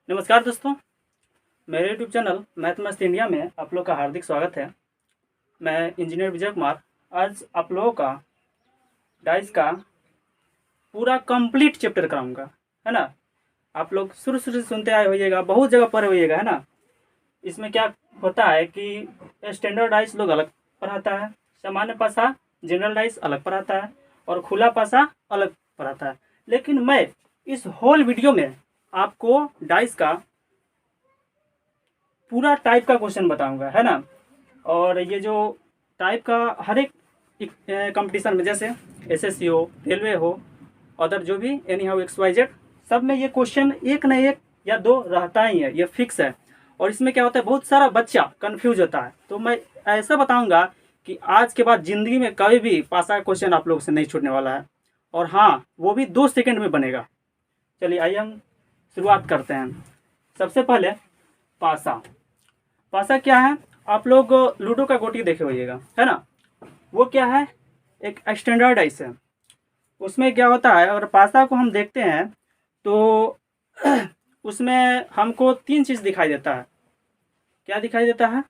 नमस्कार दोस्तों, मेरे यूट्यूब चैनल मैथ मस्त इंडिया में आप लोग का हार्दिक स्वागत है। मैं इंजीनियर विजय कुमार आज आप लोगों का डाइस का पूरा कंप्लीट चैप्टर कराऊंगा, है ना। आप लोग शुरू शुरू से सुनते आए होइएगा, बहुत जगह पढ़े होइएगा, है ना। इसमें क्या होता है कि स्टैंडर्ड डाइस लोग अलग पढ़ाता है, सामान्य पासा जनरल डाइस अलग पढ़ाता है और खुला पासा अलग पढ़ाता है। लेकिन मैं इस होल वीडियो में आपको डाइस का पूरा टाइप का क्वेश्चन बताऊंगा, है ना। और ये जो टाइप का हर एक कंपटीशन में, जैसे एसएससी हो, रेलवे हो, अदर जो भी एनी हाउ XYZ, सब में ये क्वेश्चन एक न एक या दो रहता ही है, ये फिक्स है। और इसमें क्या होता है, बहुत सारा बच्चा कंफ्यूज होता है। तो मैं ऐसा बताऊंगा कि आज के बाद ज़िंदगी में कभी भी पासा का क्वेश्चन आप लोगों से नहीं छूटने वाला है, और हाँ, वो भी 2 सेकंड में बनेगा। चलिए आइए हम शुरुआत करते हैं। सबसे पहले पासा। पासा क्या है, आप लोग लूडो का गोटी देखे होइएगा, है ना। वो क्या है, एक स्टैंडर्ड डाइस है। उसमें क्या होता है, अगर पासा को हम देखते हैं तो उसमें हमको 3 चीज़ दिखाई देता है। क्या दिखाई देता है,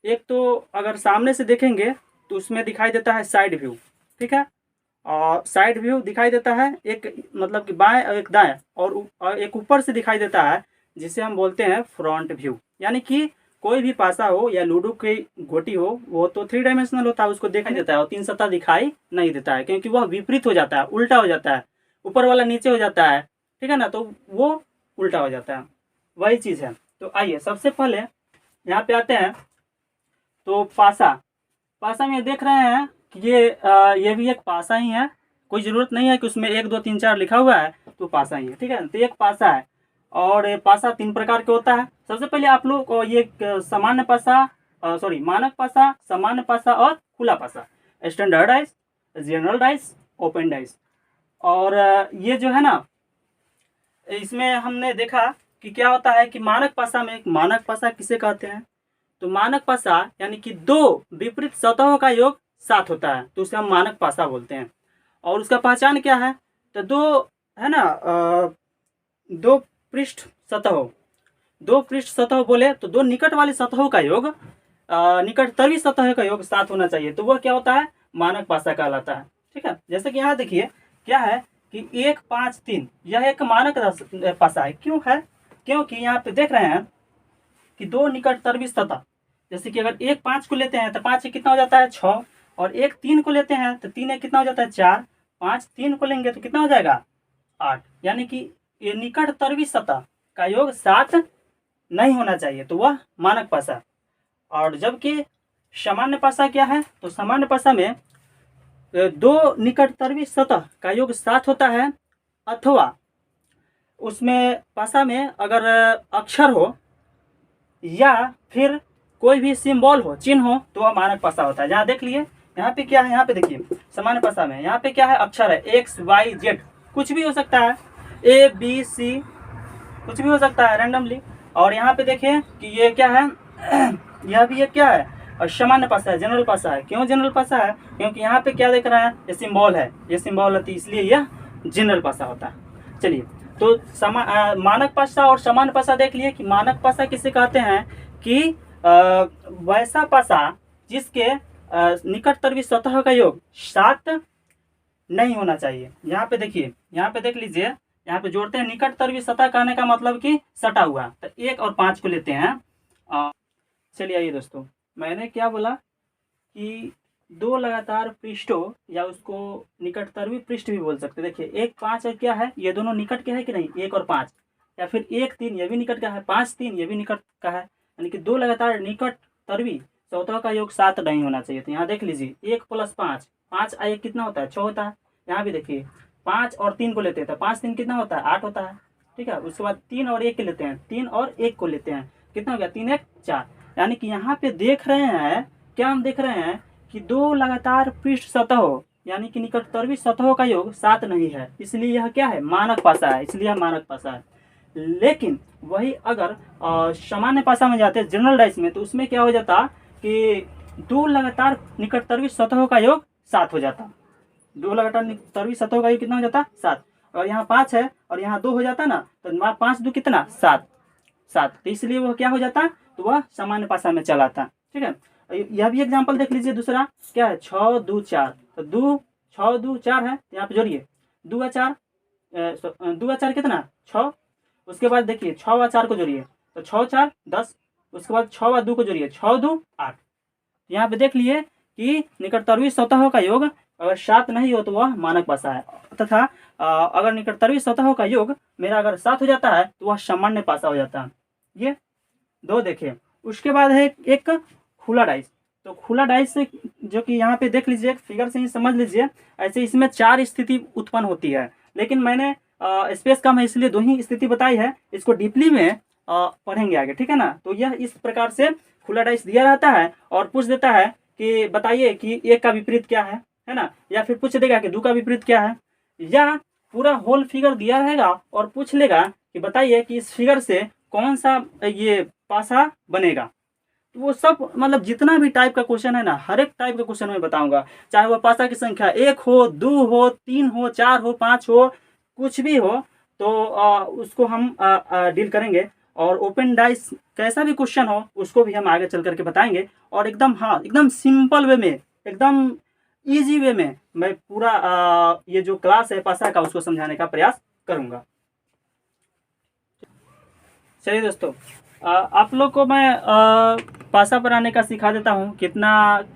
एक तो अगर सामने से देखेंगे तो उसमें दिखाई देता है साइड व्यू, ठीक है। और साइड व्यू दिखाई देता है, एक मतलब कि बाएं और एक दाएं, और एक ऊपर से दिखाई देता है जिसे हम बोलते हैं फ्रंट व्यू। यानी कि कोई भी पासा हो या लूडो की गोटी हो, वो तो 3 डायमेंशनल होता है, उसको दिखाई देता है, और 3 सतह दिखाई नहीं देता है, क्योंकि वह विपरीत हो जाता है, उल्टा हो जाता है। ऊपर वाला नीचे हो जाता है, ठीक है ना, तो वो उल्टा हो जाता है, वही चीज़ है। तो आइए सबसे पहले यहाँ पे आते हैं। तो पासा, पासा में देख रहे हैं कि ये भी एक पासा ही है। कोई ज़रूरत नहीं है कि उसमें 1 2 3 4 लिखा हुआ है तो पासा ही है, ठीक है। तो एक पासा है, और ये पासा 3 प्रकार के होता है। सबसे पहले आप लोग को ये सामान्य पासा, सॉरी मानक पासा, सामान्य पासा और खुला पासा, standard dice, general dice, open dice. और ये जो है ना, इसमें हमने देखा कि क्या होता है कि मानक पासा में, मानक पासा किसे कहते हैं, तो मानक पासा यानी कि 2 विपरीत सतहों का योग 7 होता है, तो उसे हम मानक पासा बोलते हैं। और उसका पहचान क्या है, तो 2 है ना, 2 पृष्ठ सतहों, 2 पृष्ठ सतह बोले तो 2 निकट वाली सतहों का योग, निकटतरी सतह का योग 7 होना चाहिए, तो वह क्या होता है, मानक पासा कहलाता है, ठीक है। जैसे कि यहाँ देखिए क्या है कि 1 5 3, यह एक मानक पासा है। क्यों है, क्योंकि यहाँ पे देख रहे हैं कि 2 निकटतरी सतह, जैसे कि अगर 1 5 को लेते हैं तो 5 कितना हो जाता है 6, और 1 3 को लेते हैं तो 3 कितना हो जाता है 4, 5 3 को लेंगे तो कितना हो जाएगा 8। यानी कि ये निकटतरी सतह का योग 7 नहीं होना चाहिए, तो वह मानक पासा। और जबकि सामान्य पासा क्या है, तो सामान्य पासा में 2 निकटतरी सतह का योग 7 होता है, अथवा उसमें पासा में अगर अक्षर हो या फिर कोई भी सिंबल हो, चिन्ह हो, तो वह मानक पासा होता है। यहाँ देख लिए, यहाँ पे क्या है, यहाँ पे देखिए सामान्य पासा में यहाँ पे क्या है, अक्षर है XYZ, कुछ भी हो सकता है, ABC, कुछ भी हो सकता है रैंडमली। और यहाँ पे देखिए कि ये क्या है यह भी एक क्या है, और सामान्य पासा है, जनरल पासा है। क्यों जनरल पासा है, क्योंकि यहाँ पे क्या देख रहा है, ये सिंबल है, ये सिंबल है, इसलिए यह जनरल पासा होता है। चलिए, तो मानक पासा और सामान्य पासा देख लिए कि मानक पासा किसे कहते हैं कि वैसा पासा जिसके निकटतरी सतह का योग 7 नहीं होना चाहिए। यहाँ पे देखिए, यहाँ पे देख लीजिए, यहाँ पे जोड़ते हैं, निकटतरी सतह कहने का मतलब कि सटा हुआ। तो 1 और 5 को लेते हैं। चलिए आइए दोस्तों, मैंने क्या बोला कि 2 लगातार पृष्ठों, या उसको निकटतरी पृष्ठ भी बोल सकते हैं। देखिए 1 5 और क्या है, ये दोनों निकट के है कि नहीं, 1 और 5, या फिर 1 3 ये भी निकट का है, 5 3 ये भी निकट का है, यानी कि 2 लगातार निकटतरी सतह का योग 7 नहीं होना चाहिए। तो यहाँ देख लीजिए 1 + 5, 5 आ 1 कितना होता है 6 होता है। यहाँ भी देखिए 5 और 3 को लेते हैं तो 5 3 कितना होता है 8 होता है, ठीक है। उसके बाद 3 और 1 के लेते हैं, 3 और 1 को लेते हैं, कितना हो गया 3 1 4। यानी कि यहाँ पे देख रहे हैं, क्या हम देख रहे हैं कि 2 लगातार पृष्ठ सतहों यानी कि निकटतरी सतहों का योग 7 नहीं है, इसलिए यह क्या है, मानक पासा है, इसलिए यह मानक पासा है। लेकिन वही अगर सामान्य पासा में जाते हैं, जनरल डाइस में, तो उसमें क्या हो जाता कि 2 लगातार निकटतरी सतहों का योग 7 हो जाता। 2 लगातार निकटतरी सतहों का योग कितना हो जाता 7। और यहाँ 5 है और यहाँ 2 हो जाता ना, तो 5 2 कितना 7, 7, तो इसलिए वो क्या हो जाता, तो वह सामान्य पासा में चला था। ठीक है, यह भी एग्जाम्पल देख लीजिए। दूसरा क्या है, 6 2 4, तो 6 2 4 है, तो यहाँ पे जोड़िए 2 4, 2 4 कितना 6, उसके बाद देखिए 6 व 4 को जोड़िए, तो 6 4 10, उसके बाद 6 व 2 को जोड़िए, 6 2 8। यहाँ पे देख लिए कि निकटतरवी सतहों का योग अगर 7 नहीं हो तो वह मानक पासा है, तथा अगर निकटतरवी सतहों का योग मेरा अगर 7 हो जाता है तो वह सामान्य पासा हो जाता है। ये 2 देखिए। उसके बाद है एक खुला डाइस। तो खुला डाइस जो कि यहाँ पे देख लीजिए, फिगर से ही समझ लीजिए। ऐसे इसमें 4 स्थिति उत्पन्न होती है, लेकिन मैंने स्पेस कम है इसलिए 2 ही स्थिति बताई है। इसको डीपली में पढ़ेंगे आगे, ठीक है ना। तो यह इस प्रकार से खुला डाइस दिया रहता है और पूछ देता है कि बताइए कि 1 का विपरीत क्या है ना, या फिर पूछ देगा कि 2 का विपरीत क्या है, या पूरा होल फिगर दिया रहेगा और पूछ लेगा कि बताइए कि इस फिगर से कौन सा ये पासा बनेगा। तो वो सब मतलब जितना भी टाइप का क्वेश्चन है ना, हर एक टाइप का क्वेश्चन मैं बताऊंगा, चाहे वह पासा की संख्या 1 हो, 2 हो, 3 हो, 4 हो, 5 हो, कुछ भी हो, तो उसको हम डील करेंगे। और ओपन डाइस कैसा भी क्वेश्चन हो उसको भी हम आगे चल करके बताएंगे, और एकदम एकदम सिंपल वे में, एकदम इजी वे में मैं पूरा ये जो क्लास है पासा का उसको समझाने का प्रयास करूंगा। चलिए दोस्तों, आप लोग को मैं पासा बनाने का सिखा देता हूँ। कितना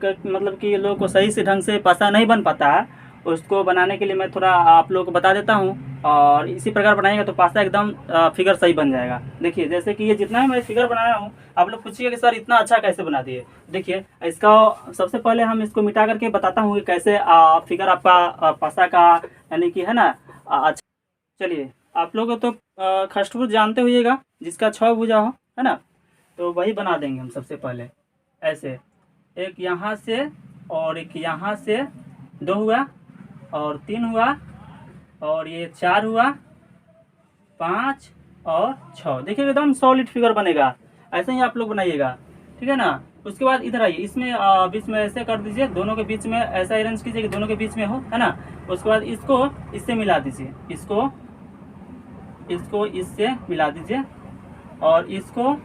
मतलब कि लोगों को सही से ढंग से पासा नहीं बन पाता है, उसको बनाने के लिए मैं थोड़ा आप लोगों को बता देता हूँ, और इसी प्रकार बनाएंगे तो पासा एकदम फिगर सही बन जाएगा। देखिए जैसे कि ये जितना भी मैं फिगर बनाया हूँ, आप लोग पूछिए कि सर इतना अच्छा कैसे बना दिए। देखिए इसका सबसे पहले हम इसको मिटा करके बताता हूँ कि कैसे फिगर आपका पासा का यानी कि है ना अच्छा। चलिए, आप लोग तो खष्टभुज जानते होइएगा, जिसका 6 भुजा हो, है ना, तो वही बना देंगे हम सबसे पहले। ऐसे एक यहाँ से और एक यहाँ से 2 हुआ, और 3 हुआ, और ये 4 हुआ, 5 और 6। देखिए एकदम सॉलिड फिगर बनेगा। ऐसे ही आप लोग बनाइएगा, ठीक है ना। उसके बाद इधर आइए, इसमें बीच में ऐसे कर दीजिए, दोनों के बीच में ऐसा अरेंज कीजिए कि दोनों के बीच में हो, है ना। उसके बाद इसको इससे मिला दीजिए, इसको इससे मिला दीजिए, और इसको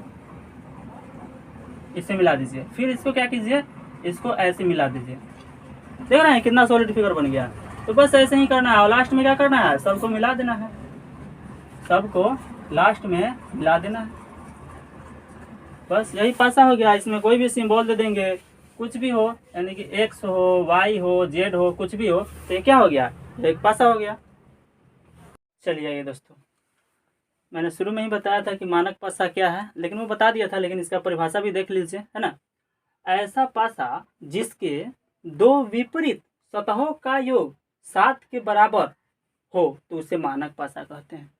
इससे मिला दीजिए। फिर इसको क्या कीजिए, इसको ऐसे मिला दीजिए। देख रहे हैं कितना सॉलिड फिगर बन गया। तो बस ऐसे ही करना है, और लास्ट में क्या करना है, सबको मिला देना है, सबको लास्ट में मिला देना है। बस यही पासा हो गया। इसमें कोई भी सिंबल दे देंगे, कुछ भी हो, यानी कि एक्स हो, वाई हो, जेड हो, कुछ भी हो, तो ये क्या हो गया, एक पासा हो गया। चलिए ये दोस्तों, मैंने शुरू में ही बताया था कि मानक पासा क्या है, लेकिन वो बता दिया था, लेकिन इसका परिभाषा भी देख लीजिए, है ना। ऐसा पासा जिसके 2 विपरीत सतहों का योग 7 के बराबर हो तो उसे मानक पासा कहते हैं।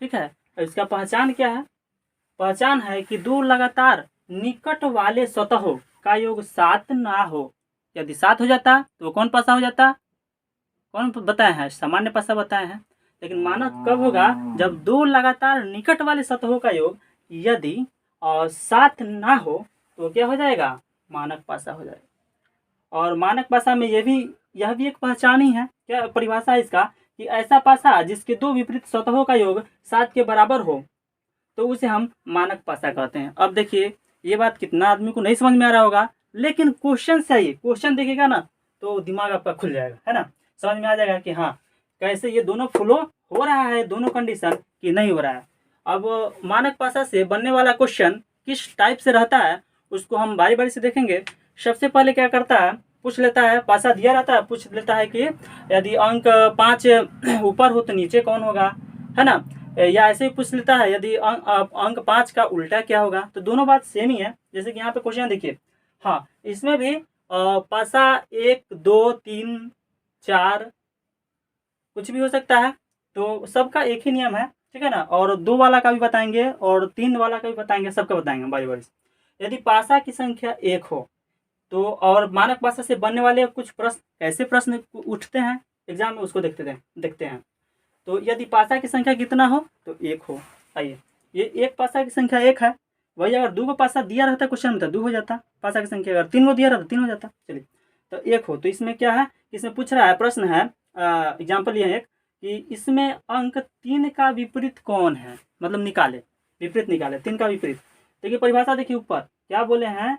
ठीक है, इसका पहचान क्या है, पहचान है कि 2 लगातार निकट वाले सतहों का योग 7 ना हो। यदि 7 हो जाता तो वो कौन पासा हो जाता, कौन बताए हैं, सामान्य पासा बताए हैं। लेकिन मानक कब होगा, जब 2 लगातार निकट वाले सतहों का योग यदि 7 ना हो तो क्या हो जाएगा, मानक पासा हो जाएगा। और मानक पासा में यह भी एक पहचान ही है, क्या परिभाषा है इसका, कि ऐसा पासा जिसके 2 विपरीत सतहों का योग 7 के बराबर हो तो उसे हम मानक पासा कहते हैं। अब देखिए ये बात कितना आदमी को नहीं समझ में आ रहा होगा, लेकिन क्वेश्चन से ही क्वेश्चन देखिएगा ना तो दिमाग आपका खुल जाएगा, है ना। समझ में आ जाएगा कि हाँ कैसे ये दोनों फ्लो हो रहा है, दोनों कंडीशन कि नहीं हो रहा है। अब मानक पासा से बनने वाला क्वेश्चन किस टाइप से रहता है उसको हम बारी बारी से देखेंगे। सबसे पहले क्या करता है, पूछ लेता है, पासा दिया रहता है, पूछ लेता है कि यदि अंक 5 ऊपर हो तो नीचे कौन होगा, है ना। या ऐसे ही पूछ लेता है यदि अंक 5 का उल्टा क्या होगा। तो दोनों बात सेम ही है। जैसे कि यहाँ पे क्वेश्चन देखिए, हाँ इसमें भी पासा 1 2 3 4 कुछ भी हो सकता है, तो सबका एक ही नियम है, ठीक है ना। और 2 वाला का भी बताएंगे और 3 वाला का भी बताएंगे, सबका बताएंगे बारी बारी से। यदि पासा की संख्या 1 हो तो, और मानक पासा से बनने वाले कुछ प्रश्न, ऐसे प्रश्न उठते हैं एग्जाम में, उसको देखते हैं। तो यदि पासा की संख्या कितना हो तो 1 हो। आइए, ये एक पासा की संख्या 1 है, वही अगर 2 को पासा दिया रहता क्वेश्चन में तो 2 हो जाता। पासा की संख्या अगर 3 को दिया रहता 3 हो जाता। चलिए, तो 1 हो तो इसमें क्या है, इसमें पूछ रहा है, प्रश्न है, एग्जाम्पल ये है कि कि इसमें अंक 3 का विपरीत कौन है, मतलब निकाले, विपरीत निकाले 3 का विपरीत। देखिए परिभाषा देखिए ऊपर क्या बोले हैं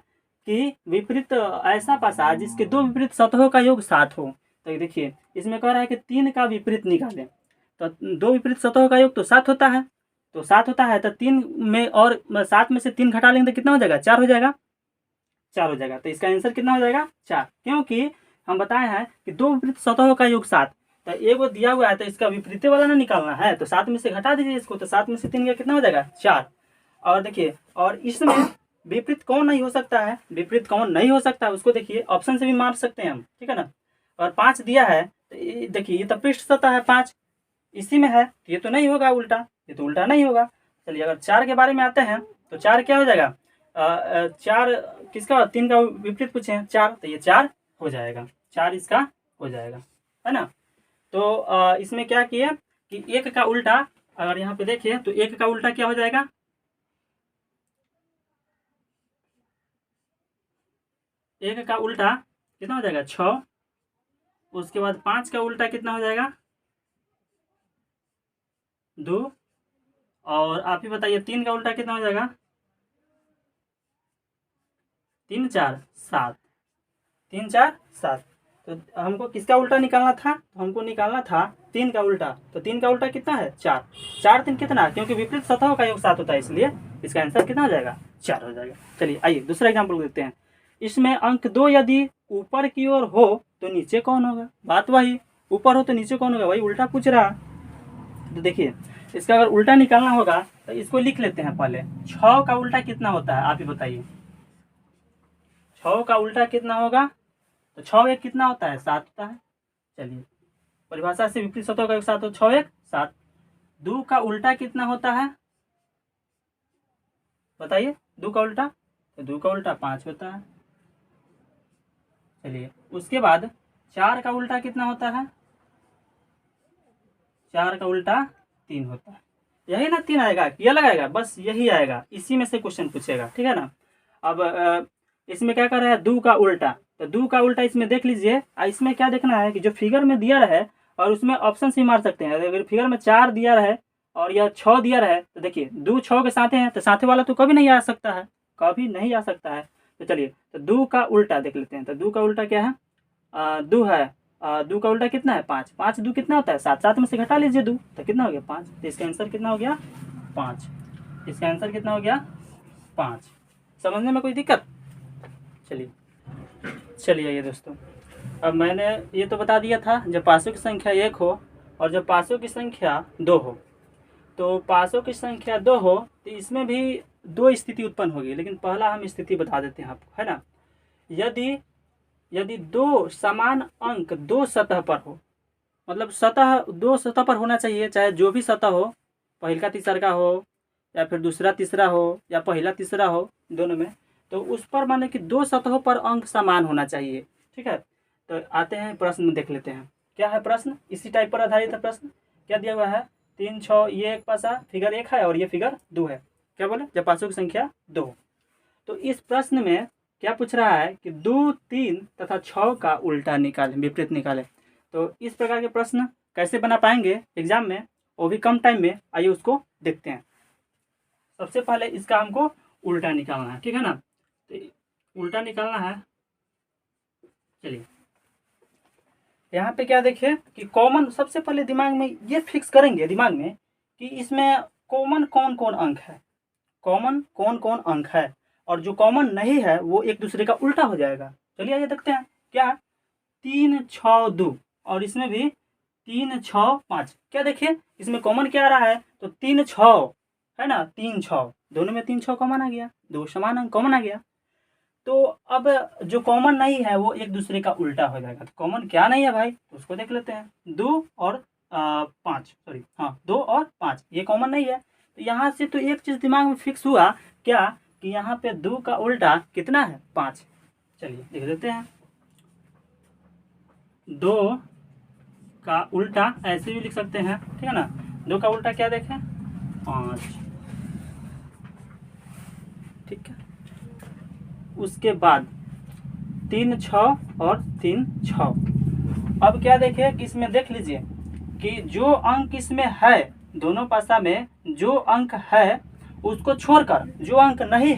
कि विपरीत ऐसा पासा जिसके दो विपरीत सतहों का योग 7 हो। तो देखिए इसमें कह रहा है कि 3 का विपरीत निकालें, तो दो विपरीत सतहों का योग तो 7 होता है, तो 7 होता है, तो 3 में और 7 में से 3 घटा लेंगे तो कितना हो जाएगा, 4 हो जाएगा, 4 हो जाएगा। तो इसका आंसर कितना हो जाएगा, 4, क्योंकि हम बताए हैं कि दो विपरीत सतहों का योग 7, तो एक वो दिया हुआ है तो इसका विपरीत वाला ना निकालना है, तो 7 में से घटा दीजिए इसको, तो 7 में से 3 का कितना हो जाएगा, 4। और देखिए और इसमें विपरीत कौन नहीं हो सकता है, विपरीत कौन नहीं हो सकता है उसको देखिए ऑप्शन से भी मार सकते हैं हम, ठीक है ना। और 5 दिया है, तो देखिए ये तो पृष्ठ सतह है, 5 इसी में है, तो ये तो नहीं होगा उल्टा, ये तो उल्टा नहीं होगा। चलिए अगर 4 के बारे में आते हैं तो 4 क्या हो जाएगा, 4 किसका, 3 का विपरीत पूछे हैं 4, तो ये 4 हो जाएगा, 4 इसका हो जाएगा, है ना। तो इसमें क्या किए कि 1 का उल्टा, अगर यहाँ पे देखिए तो 1 का उल्टा क्या हो जाएगा, 1 का उल्टा कितना हो जाएगा, 6। उसके बाद 5 का उल्टा कितना हो जाएगा, 2। और आप ही बताइए 3 का उल्टा कितना हो जाएगा, 3 4 7, 3 4 7। तो हमको किसका उल्टा निकालना था, तो हमको निकालना था 3 का उल्टा, तो 3 का उल्टा कितना है, 4, 4 3 कितना, क्योंकि विपरीत सतहों का योग 7 होता है, इसलिए इसका आंसर कितना हो जाएगा, 4 हो जाएगा। चलिए आइए दूसरा एग्जाम्पल देखते हैं। इसमें अंक 2 यदि ऊपर की ओर हो तो नीचे कौन होगा, बात वही, ऊपर हो तो नीचे कौन होगा, वही उल्टा पूछ रहा। तो देखिए इसका अगर उल्टा निकालना होगा तो इसको लिख लेते हैं पहले। 6 का उल्टा कितना होता है, आप ही बताइए, 6 का उल्टा कितना होगा, तो 6 1 कितना होता है, 7 होता है। चलिए परिभाषा से विपरीत सतहों का योग 7 हो, 6 1 7। 2 का उल्टा कितना होता है, बताइए 2 का उल्टा, तो 2 का उल्टा 5 होता है। चलिए उसके बाद 4 का उल्टा कितना होता है, 4 का उल्टा 3 होता है। यही ना 3 आएगा, ये लगाएगा, बस यही आएगा, इसी में से क्वेश्चन पूछेगा, ठीक है ना। अब इसमें क्या कर रहा है, 2 का उल्टा, तो 2 का उल्टा इसमें देख लीजिए। इसमें क्या देखना है कि जो फिगर में दिया रहे, और उसमें ऑप्शन से मार सकते हैं। अगर फिगर में 4 दिया रहे और यह 6 दिया रहे, तो देखिए 2 6 के साथ हैं, तो साथे वाला तो कभी नहीं आ सकता है, कभी नहीं आ सकता है। तो चलिए तो 2 का उल्टा देख लेते हैं। तो 2 का उल्टा क्या है, 2 है, 2 का उल्टा कितना है, 5, 5 2 कितना होता है, 7, 7 में से घटा लीजिए 2, तो कितना हो गया, 5। तो इसका आंसर कितना हो गया, 5। इसका आंसर कितना हो गया, 5। समझने में कोई दिक्कत, चलिए ये दोस्तों, अब मैंने ये तो बता दिया था जब पासों की संख्या 1 हो और जब पासों की संख्या 2 हो। तो पासों की संख्या 2 हो तो इसमें भी 2 स्थिति उत्पन्न होगी, लेकिन पहला हम स्थिति बता देते हैं आपको, है ना। यदि 2 समान अंक 2 सतह पर हो, मतलब सतह 2 सतह पर होना चाहिए, चाहे जो भी सतह हो, पहला तीसरा का हो या फिर दूसरा तीसरा हो या पहला तीसरा हो, दोनों में, तो उस पर माने कि 2 सतहों पर अंक समान होना चाहिए, ठीक है। तो आते हैं प्रश्न में, देख लेते हैं क्या है प्रश्न। इसी टाइप पर आधारित है प्रश्न। क्या दिया हुआ है, 3 6, ये एक पासा फिगर 1 है और ये फिगर 2 है। क्या बोले, जब पासों की संख्या 2। तो इस प्रश्न में क्या पूछ रहा है कि 2 3 तथा 6 का उल्टा निकालें, विपरीत निकालें। तो इस प्रकार के प्रश्न कैसे बना पाएंगे एग्जाम में, वो भी कम टाइम में, आइए उसको देखते हैं। सबसे पहले इसका हमको उल्टा निकालना है, ठीक है ना। तो उल्टा निकालना है, चलिए यहाँ पे क्या देखिए कि कॉमन, सबसे पहले दिमाग में ये फिक्स करेंगे दिमाग में कि इसमें कॉमन कौन कौन अंक है, कॉमन कौन कौन अंक है, और जो कॉमन नहीं है वो एक दूसरे का उल्टा हो जाएगा। चलिए आइए देखते हैं क्या, 3 6 2, और इसमें भी 3 6 5। क्या देखिए इसमें कॉमन क्या आ रहा है, तो 3 6 है ना, 3 6, दोनों में 3 6 कॉमन आ गया, 2 समान अंक कॉमन आ गया। तो अब जो कॉमन नहीं है वो एक दूसरे का उल्टा हो जाएगा। तो कॉमन क्या नहीं है भाई, तो उसको देख लेते हैं। 2 और 5, सॉरी हाँ 2 और 5 ये कॉमन नहीं है। तो यहाँ से तो एक चीज़ दिमाग में फिक्स हुआ क्या, कि यहाँ पे 2 का उल्टा कितना है, 5। चलिए देख लेते हैं। 2 का उल्टा ऐसे भी लिख सकते हैं, ठीक है ना। 2 का उल्टा क्या देखें, 5, ठीक है। उसके बाद 3 6 और 3 6। अब क्या देखें कि इसमें देख लीजिए कि जो अंक इसमें है, दोनों पासा में जो अंक है उसको छोड़कर जो अंक नहीं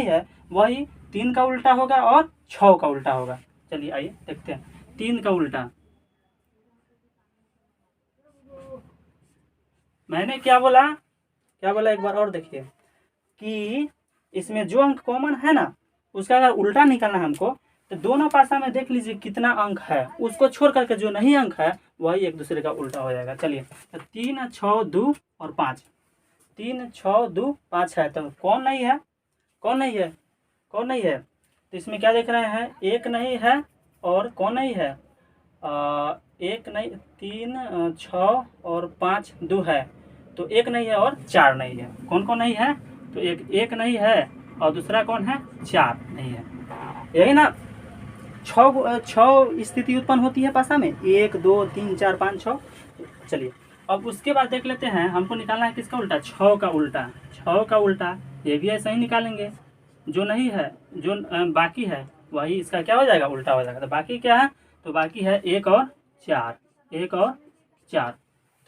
है वही 3 का उल्टा होगा और 6 का उल्टा होगा। चलिए आइए देखते हैं 3 का उल्टा। मैंने क्या बोला एक बार और देखिए कि इसमें जो अंक कॉमन है ना उसका अगर उल्टा निकालना है हमको, तो दोनों पासा में देख लीजिए कितना अंक है, उसको छोड़ करके जो नहीं अंक है वही एक दूसरे का उल्टा हो जाएगा। चलिए तो 3 6 2 और 5, 3 6 2 5 है, तो कौन नहीं है, तो इसमें क्या देख रहे हैं, एक नहीं है और कौन नहीं है, एक नहीं, 3 6 और 5 2 है, तो एक नहीं है और 4 नहीं है। कौन कौन नहीं है, तो एक नहीं है और दूसरा कौन है, 4 नहीं है। यही ना 6 स्थिति उत्पन्न होती है पासा में, 1 2 3 4 5 6। चलिए अब उसके बाद देख लेते हैं, हमको निकालना है किसका उल्टा, 6 का उल्टा। 6 का उल्टा ये भी ऐसा ही निकालेंगे, जो नहीं है, जो बाकी है वही इसका क्या हो जाएगा, उल्टा हो जाएगा। तो बाकी क्या है, तो बाकी है 1 और 4, 1 और 4।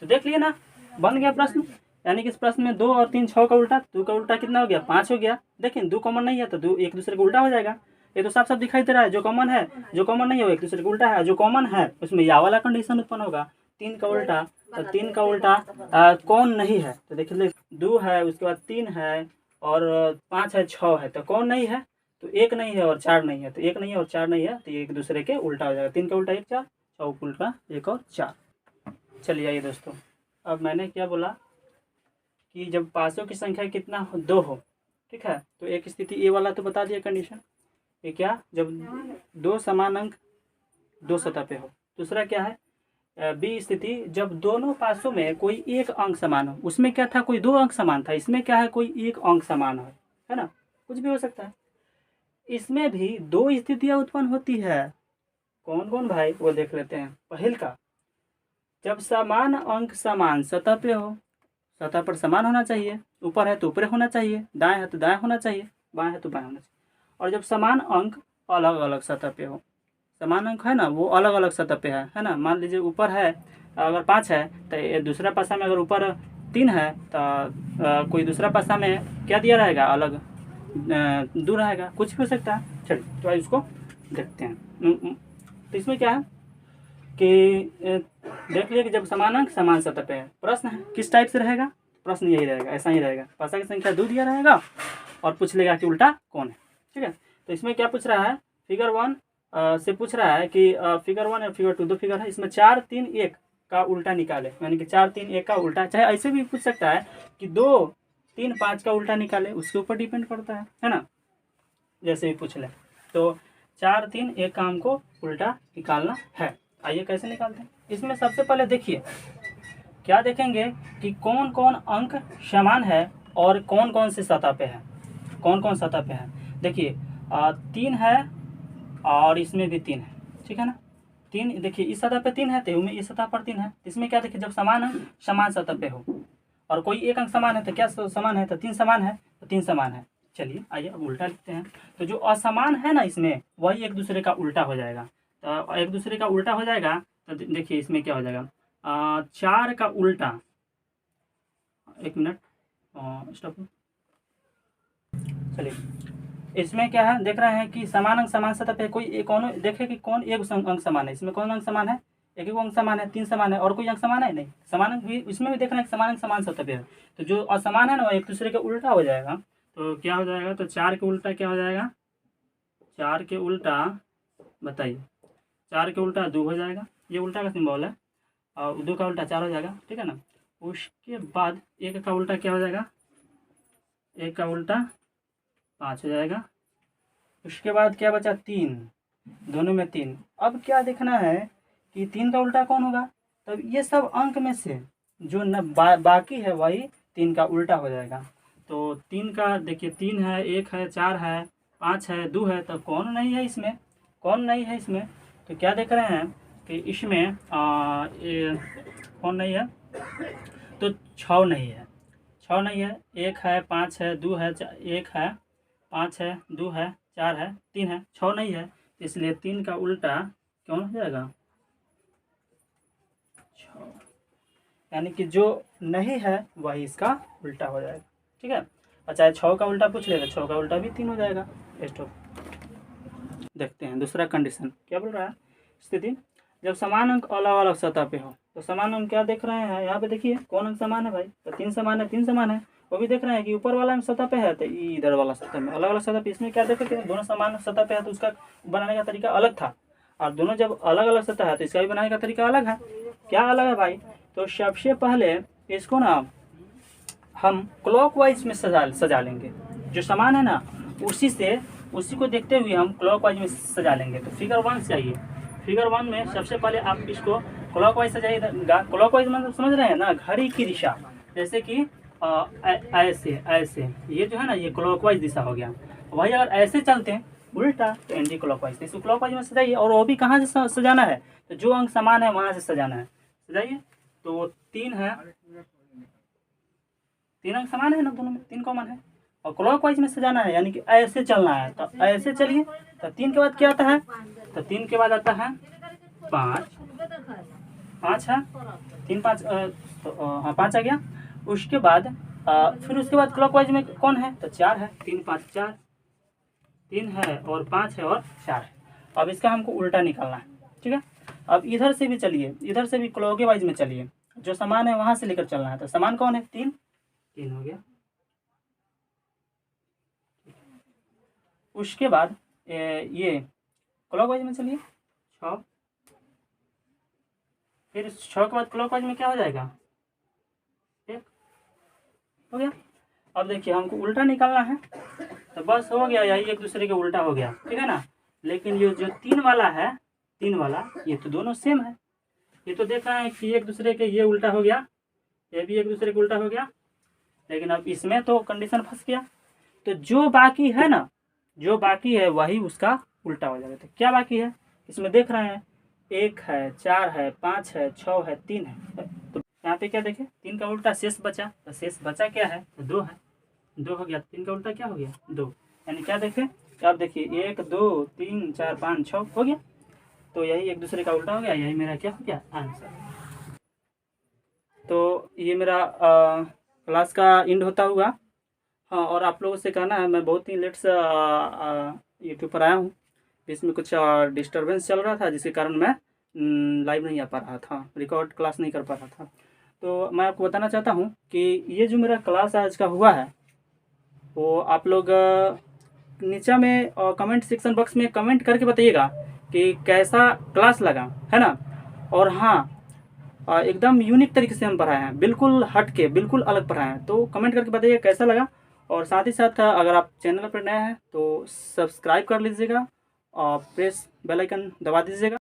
तो देख लिए ना, बन गया प्रश्न। यानी कि इस प्रश्न में 2 और 3 6 का उल्टा, 2 का उल्टा कितना हो गया, 5 हो गया। देखिए 2 कॉमन नहीं है तो 2 एक दूसरे को उल्टा हो जाएगा। ये तो साफ साफ दिखाई दे रहा है, जो कॉमन है, जो कॉमन नहीं है वो एक दूसरे को उल्टा है, जो कॉमन है उसमें या वाला कंडीशन उत्पन्न होगा। 3 का उल्टा, तो 3 का उल्टा कौन नहीं है, तो देखिए 2 है, उसके बाद 3 है और 5 है, 6 है, तो कौन नहीं है, तो एक नहीं है और 4 नहीं है, तो एक नहीं है और 4 नहीं है, तो ये एक दूसरे के उल्टा हो जाएगा। 3 का उल्टा 1 4, 6 का उल्टा 1 और 4। चलिए आइए दोस्तों, अब मैंने क्या बोला कि जब पासों की संख्या कितना 2 हो, ठीक है, तो एक स्थिति ए वाला तो बता दिया कंडीशन, ये क्या, जब 2 समान अंक 2 सतह पे हो। दूसरा क्या है, बी स्थिति, जब दोनों पासों में कोई एक अंक समान हो। उसमें क्या था, कोई 2 अंक समान था, इसमें क्या है, कोई एक अंक समान है ना, कुछ भी हो सकता है। इसमें भी 2 स्थितियां उत्पन्न होती है। कौन कौन भाई, वो देख लेते हैं। पहल का, जब समान अंक समान सतह पे हो, सतह पर समान होना चाहिए, ऊपर है तो ऊपर होना चाहिए, दाएं है तो दाएं होना चाहिए, बाएं है तो बाएं होना चाहिए। और जब समान अंक अलग अलग सतह पे हो, समान अंक है ना वो अलग अलग सतह पे है ना। मान लीजिए ऊपर है अगर 5 है, तो ये दूसरा पासा में अगर ऊपर 3 है तो कोई दूसरा पासा में क्या दिया रहेगा, अलग दूर रहेगा, कुछ भी हो सकता है। चलिए तो आज उसको देखते हैं। तो इसमें क्या है कि देख लिया कि जब समान अंक समान सतह पे है, प्रश्न है किस टाइप से रहेगा, प्रश्न यही रहेगा, ऐसा ही रहेगा, पासा की संख्या 2 दिया रहेगा और पूछ लेगा कि उल्टा कौन है, ठीक है। तो इसमें क्या पूछ रहा है, फिगर 1 से पूछ रहा है कि फिगर 1 और फिगर 2 दो फिगर है, इसमें 4 3 1 का उल्टा निकाले, यानी कि 4 3 1 का उल्टा। चाहे ऐसे भी पूछ सकता है कि 2 3 5 का उल्टा निकाले, उसके ऊपर डिपेंड करता है ना, जैसे भी पूछ ले। तो 4 3 1 का हमको उल्टा निकालना है। आइए कैसे निकालते हैं। इसमें सबसे पहले देखिए क्या देखेंगे कि कौन कौन अंक समान है और कौन कौन से सतह पे है, कौन कौन सतह पे है। देखिए 3 है और इसमें भी 3 है, ठीक है ना। 3 देखिए इस सतह पे 3 है तो इस सतह पर 3 है। इसमें क्या देखिए, जब समान अंक समान सतह पे हो और कोई एक अंक समान है तो क्या समान है, तो 3 समान है, तो 3 समान है। चलिए आइए अब उल्टा लिखते हैं। तो जो असमान है ना इसमें वही एक दूसरे का उल्टा हो जाएगा। तो एक दूसरे का उल्टा हो जाएगा तो देखिए इसमें क्या हो जाएगा, 4 का उल्टा, एक मिनट स्टॉप। चलिए इसमें क्या है, देख रहे हैं कि समान अंक समान सतह पे कोई कौन देखे कि कौन एक अंक समान है। इसमें कौन अंक समान है, एक ही अंक समान है, 3 समान है और कोई अंक समान है नहीं। समान अंक भी इसमें भी देख रहे हैं समान अंक समान सतह पे है। तो जो असमान है ना वो एक दूसरे के उल्टा हो जाएगा। तो क्या हो जाएगा, तो 4 के उल्टा क्या हो जाएगा, 4 के उल्टा बताइए, 4 के उल्टा 2 हो जाएगा, ये उल्टा का सिंबल है, और 2 का उल्टा 4 हो जाएगा, ठीक है ना। उसके बाद 1 का उल्टा क्या हो जाएगा, 1 का उल्टा 5 हो जाएगा। उसके बाद क्या बचा, 3, दोनों में 3। अब क्या देखना है कि 3 का उल्टा कौन होगा। तब ये सब अंक में से जो न बाकी है वही 3 का उल्टा हो जाएगा। तो 3 का देखिए 3 है, 1 है, 4 है, 5 है, 2 है, तो कौन नहीं है इसमें, कौन नहीं है इसमें। तो क्या देख रहे हैं कि इसमें कौन नहीं है, तो 6 नहीं है, 6 नहीं है, 1 है, 5 है, 2 है, 1 है, 5 है, 2 है, 4 है, 3 है, 6 नहीं है, इसलिए 3 का उल्टा कौन हो जाएगा, 6, यानी कि जो नहीं है वही इसका उल्टा हो जाएगा। ठीक है, और चाहे 6 का उल्टा पूछ लेगा, 6 का उल्टा भी 3 हो जाएगा। स्टॉप। देखते हैं दूसरा कंडीशन क्या बोल रहा है। स्थिति जब समान अंक अलग अलग सतह पे हो, तो समान अंक क्या देख रहे हैं यहाँ पे, देखिए कौन अंक समान है भाई, तो 3 समान है, 3 समान है। वो भी देख रहे हैं कि ऊपर वाला अंक सतह पे है, तो इधर वाला सतह में अलग अलग सतह पे। इसमें क्या देखे थे, दोनों समान सतह पे है तो उसका बनाने का तरीका अलग था, और दोनों जब अलग अलग सतह है तो इसका भी बनाने का तरीका अलग है। क्या अलग है भाई, तो सबसे पहले इसको ना हम क्लॉकवाइज में सजा लेंगे। जो समान है ना उसी को देखते हुए हम क्लॉकवाइज में सजा लेंगे। तो फिगर 1 से आइए, फिगर 1 में सबसे पहले आप इसको क्लॉकवाइज सजाइएगा। क्लॉकवाइज मतलब समझ रहे हैं ना, घड़ी की दिशा, जैसे कि ऐसे ऐसे, ये जो है ना ये क्लॉकवाइज दिशा हो गया। वही अगर ऐसे चलते हैं उल्टा तो एंटी क्लॉकवाइज। तो इसको क्लॉकवाइज में सजाइए, और वो भी कहाँ से सजाना है, तो जो अंक समान है वहाँ से सजाना है। सजाइए, तो 3 है, 3 अंक समान है ना, दोनों में 3 कॉमन है, और क्लॉकवाइज में सजाना है, यानी कि ऐसे चलना है। तो ऐसे चलिए, तो 3 के बाद क्या आता है, तो 3 के बाद आता है 5, 5 है, 3 5 हाँ 5 आ गया। उसके बाद फिर उसके बाद क्लॉकवाइज में कौन है, तो 4 है, 3 5 4, 3 है और 5 है और 4 है। अब इसका हमको उल्टा निकालना है। ठीक है, अब इधर से भी चलिए, इधर से भी क्लॉकवाइज में चलिए, जो समान है वहाँ से लेकर चलना है। तो समान कौन है, 3, 3 हो गया। उसके बाद ये क्लॉकवाइज में चलिए 6, फिर 6 के बाद क्लॉकवाइज में क्या हो जाएगा, 1 हो गया। अब देखिए हमको उल्टा निकालना है, तो बस हो गया, यही एक दूसरे के उल्टा हो गया। ठीक है ना, लेकिन ये जो 3 वाला है, 3 वाला, ये तो दोनों सेम है। ये तो देख रहे हैं कि एक दूसरे के ये उल्टा हो गया, ये भी एक दूसरे के उल्टा हो गया, लेकिन अब इसमें तो कंडीशन फंस गया। तो जो बाकी है ना, जो बाकी है वही उसका उल्टा हो जाएगा। तो क्या बाकी है, इसमें देख रहे हैं 1 है, 4 है, 5 है, 6 है, 3 है। तो यहाँ पे क्या देखें, 3 का उल्टा शेष बचा, तो शेष बचा क्या है, तो 2 है, 2 हो गया। 3 का उल्टा क्या हो गया, 2, यानी क्या देखें, तो आप देखिए 1 2 3 4 5 6 हो गया। तो यही एक दूसरे का उल्टा हो गया, यही मेरा क्या हो गया, आंसर। तो ये मेरा क्लास का एंड होता हुआ। हाँ, और आप लोगों से कहना है, मैं बहुत ही लेट से यूट्यूब पर आया हूँ, इसमें कुछ डिस्टर्बेंस चल रहा था, जिसके कारण मैं लाइव नहीं आ पा रहा था, रिकॉर्ड क्लास नहीं कर पा रहा था। तो मैं आपको बताना चाहता हूँ कि ये जो मेरा क्लास आज का हुआ है, वो आप लोग नीचे में कमेंट सेक्शन बॉक्स में कमेंट करके बताइएगा कि कैसा क्लास लगा, है ना। और हाँ, एकदम यूनिक तरीके से हम पढ़ाए हैं, बिल्कुल हट के, बिल्कुल अलग पढ़ाए हैं। तो कमेंट करके बताइए कैसा लगा, और साथ ही साथ अगर आप चैनल पर नए हैं तो सब्सक्राइब कर लीजिएगा और प्रेस बेल आइकन दबा दीजिएगा।